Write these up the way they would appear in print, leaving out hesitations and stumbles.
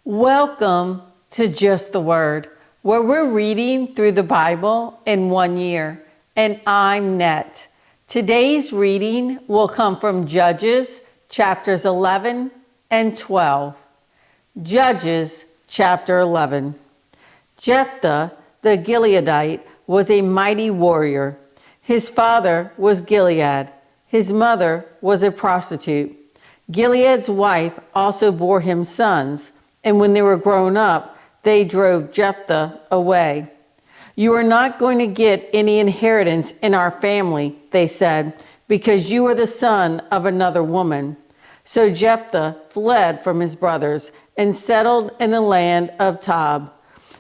Welcome to Just the Word, where we're reading through the Bible in 1 year. And I'm Net. Today's reading will come from Judges chapters 11 and 12. Judges chapter 11. Jephthah the Gileadite was a mighty warrior. His father was Gilead. His mother was a prostitute. Gilead's wife also bore him sons. And when they were grown up, they drove Jephthah away. "You are not going to get any inheritance in our family," they said, "because you are the son of another woman." So Jephthah fled from his brothers and settled in the land of Tob,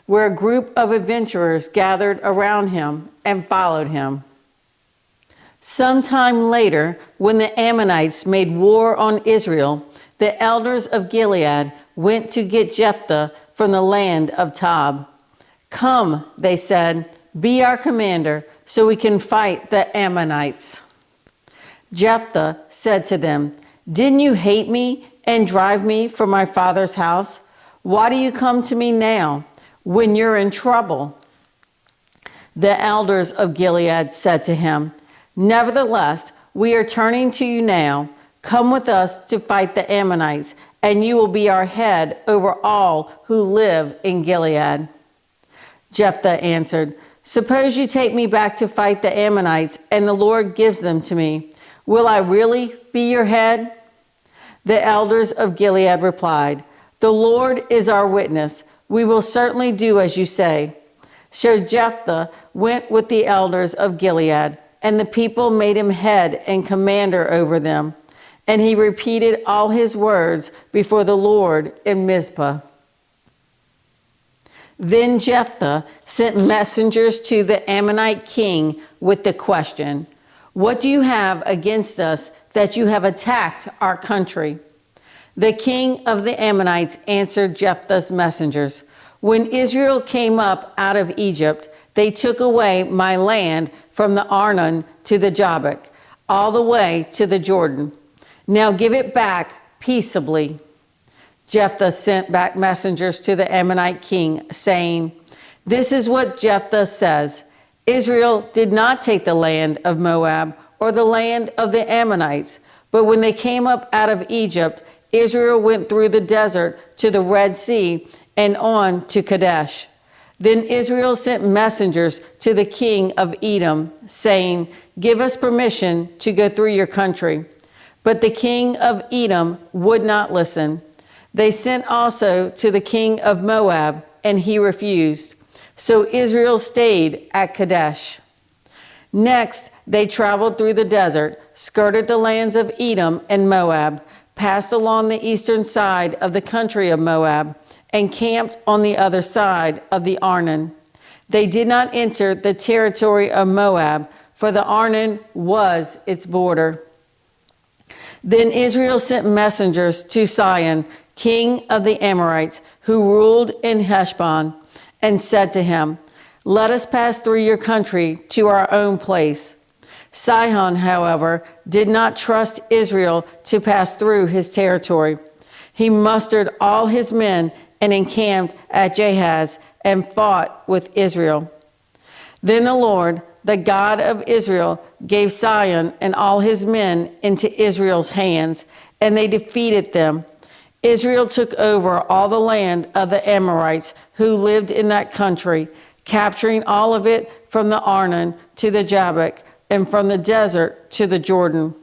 where a group of adventurers gathered around him and followed him. Sometime later, when the Ammonites made war on Israel, the elders of Gilead went to get Jephthah from the land of Tob. "Come," they said, "be our commander so we can fight the Ammonites." Jephthah said to them, "Didn't you hate me and drive me from my father's house? Why do you come to me now when you're in trouble?" The elders of Gilead said to him, "Nevertheless, we are turning to you now. Come with us to fight the Ammonites, and you will be our head over all who live in Gilead." Jephthah answered, "Suppose you take me back to fight the Ammonites, and the Lord gives them to me. Will I really be your head?" The elders of Gilead replied, "The Lord is our witness. We will certainly do as you say." So Jephthah went with the elders of Gilead, and the people made him head and commander over them. And he repeated all his words before the Lord in Mizpah. Then Jephthah sent messengers to the Ammonite king with the question, "What do you have against us that you have attacked our country?" The king of the Ammonites answered Jephthah's messengers, "When Israel came up out of Egypt, they took away my land from the Arnon to the Jabbok, all the way to the Jordan. Now give it back peaceably." Jephthah sent back messengers to the Ammonite king, saying, "This is what Jephthah says. Israel did not take the land of Moab or the land of the Ammonites, but when they came up out of Egypt, Israel went through the desert to the Red Sea and on to Kadesh. Then Israel sent messengers to the king of Edom, saying, 'Give us permission to go through your country.' But the king of Edom would not listen. They sent also to the king of Moab, and he refused. So Israel stayed at Kadesh. Next, they traveled through the desert, skirted the lands of Edom and Moab, passed along the eastern side of the country of Moab, and camped on the other side of the Arnon. They did not enter the territory of Moab, for the Arnon was its border. Then Israel sent messengers to Sihon, king of the Amorites, who ruled in Heshbon, and said to him, 'Let us pass through your country to our own place.' Sihon, however, did not trust Israel to pass through his territory. He mustered all his men and encamped at Jahaz and fought with Israel. Then the Lord, the God of Israel, gave Sihon and all his men into Israel's hands, and they defeated them. Israel took over all the land of the Amorites who lived in that country, capturing all of it from the Arnon to the Jabbok, and from the desert to the Jordan.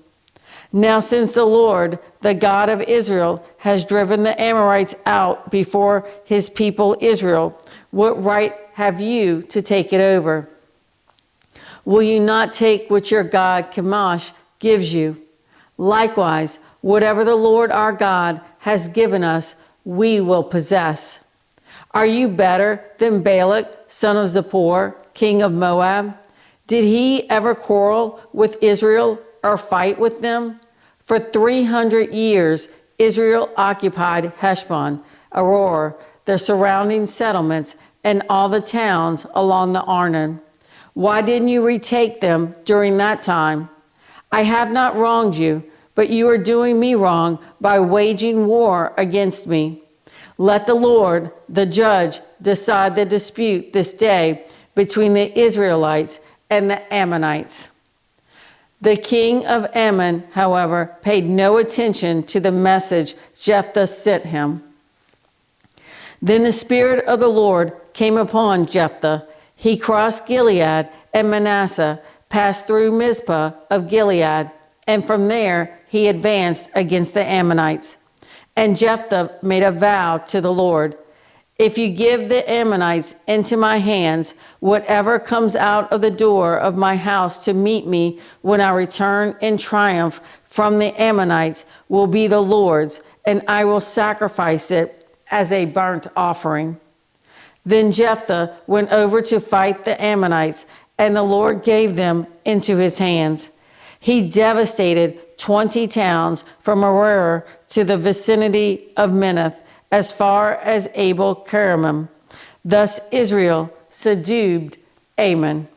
Now since the Lord, the God of Israel, has driven the Amorites out before his people Israel, what right have you to take it over? Will you not take what your God Chemosh gives you? Likewise, whatever the Lord our God has given us, we will possess. Are you better than Balak, son of Zippor, king of Moab? Did he ever quarrel with Israel or fight with them? For 300 years, Israel occupied Heshbon, Aroer, the surrounding settlements, and all the towns along the Arnon. Why didn't you retake them during that time? I have not wronged you, but you are doing me wrong by waging war against me. Let the Lord, the judge, decide the dispute this day between the Israelites and the Ammonites." The king of Ammon, however, paid no attention to the message Jephthah sent him. Then the Spirit of the Lord came upon Jephthah. He crossed Gilead and Manasseh, passed through Mizpah of Gilead, and from there he advanced against the Ammonites. And Jephthah made a vow to the Lord, "If you give the Ammonites into my hands, whatever comes out of the door of my house to meet me when I return in triumph from the Ammonites will be the Lord's, and I will sacrifice it as a burnt offering." Then Jephthah went over to fight the Ammonites, and the Lord gave them into his hands. He devastated 20 towns from Aroer to the vicinity of Minnith, as far as Abel Keramim. Thus Israel subdued Ammon.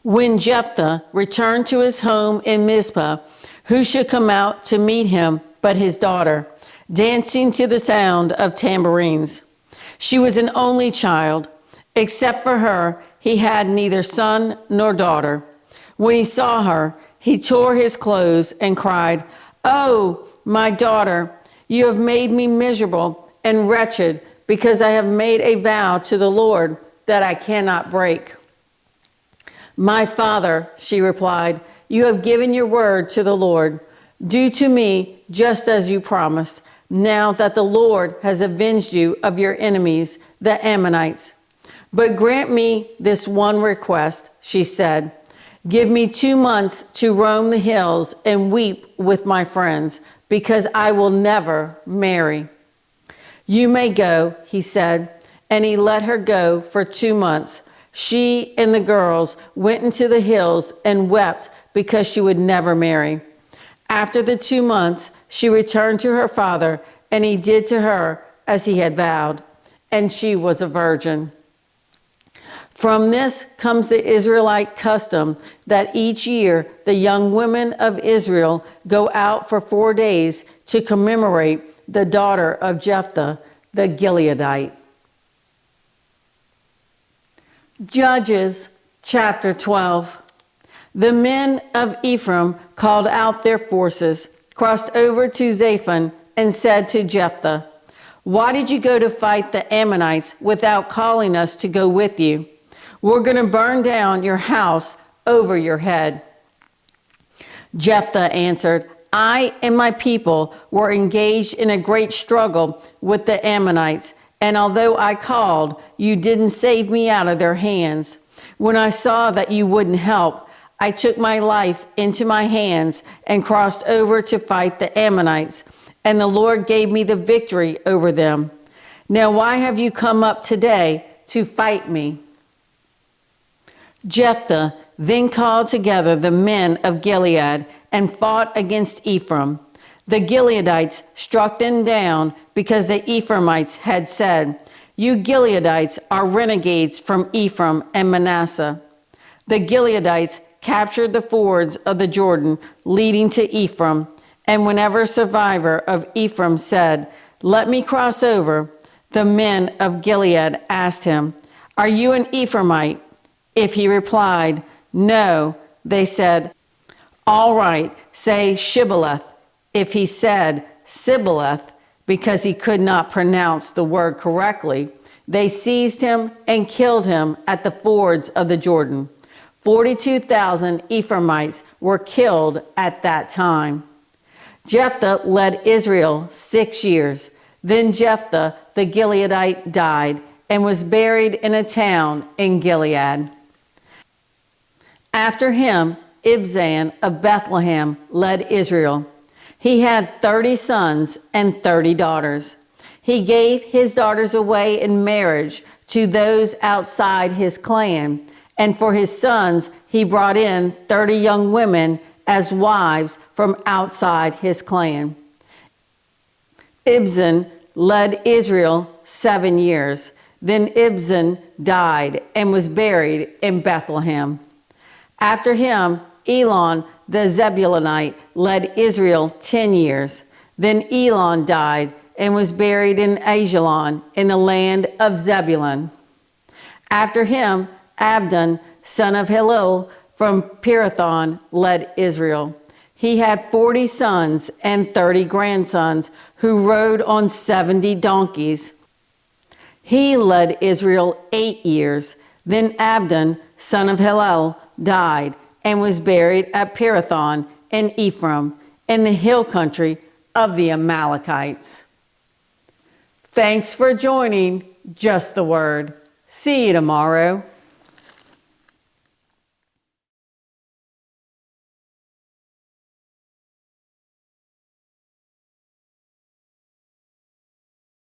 When Jephthah returned to his home in Mizpah, who should come out to meet him but his daughter, dancing to the sound of tambourines? She was an only child. Except for her, he had neither son nor daughter. When he saw her, he tore his clothes and cried, "Oh, my daughter, you have made me miserable and wretched because I have made a vow to the Lord that I cannot break." "My father," she replied, "you have given your word to the Lord. Do to me just as you promised, now that the Lord has avenged you of your enemies, the Ammonites. But grant me this one request," she said. "Give me 2 months to roam the hills and weep with my friends, because I will never marry." "You may go," he said, and he let her go for 2 months. She and the girls went into the hills and wept because she would never marry. After the 2 months, she returned to her father, and he did to her as he had vowed, and she was a virgin. From this comes the Israelite custom that each year the young women of Israel go out for 4 days to commemorate the daughter of Jephthah, the Gileadite. Judges chapter 12. The men of Ephraim called out their forces, crossed over to Zaphon, and said to Jephthah, "Why did you go to fight the Ammonites without calling us to go with you? We're going to burn down your house over your head." Jephthah answered, "I and my people were engaged in a great struggle with the Ammonites, and although I called, you didn't save me out of their hands. When I saw that you wouldn't help, I took my life into my hands and crossed over to fight the Ammonites, and the Lord gave me the victory over them. Now why have you come up today to fight me?" Jephthah then called together the men of Gilead and fought against Ephraim. The Gileadites struck them down because the Ephraimites had said, "You Gileadites are renegades from Ephraim and Manasseh." The Gileadites captured the fords of the Jordan leading to Ephraim, and whenever a survivor of Ephraim said, "Let me cross over," the men of Gilead asked him, "Are you an Ephraimite?" If he replied, "No," they said, "All right, say Shibboleth." If he said Sibboleth, because he could not pronounce the word correctly, they seized him and killed him at the fords of the Jordan. 42,000 Ephraimites were killed at that time. Jephthah led Israel 6 years. Then Jephthah the Gileadite died and was buried in a town in Gilead. After him, Ibzan of Bethlehem led Israel. He had 30 sons and 30 daughters. He gave his daughters away in marriage to those outside his clan, and for his sons he brought in 30 young women as wives from outside his clan. Ibzan led Israel 7 years. Then Ibzan died and was buried in Bethlehem. After him, Elon the Zebulunite led Israel 10 years. Then Elon died and was buried in Ajalon in the land of Zebulun. After him, Abdon, son of Hillel from Pirathon, led Israel. He had 40 sons and 30 grandsons who rode on 70 donkeys. He led Israel 8 years. Then Abdon, son of Hillel, died and was buried at Pirathon in Ephraim, in the hill country of the Amalekites. Thanks for joining Just the Word. See you tomorrow.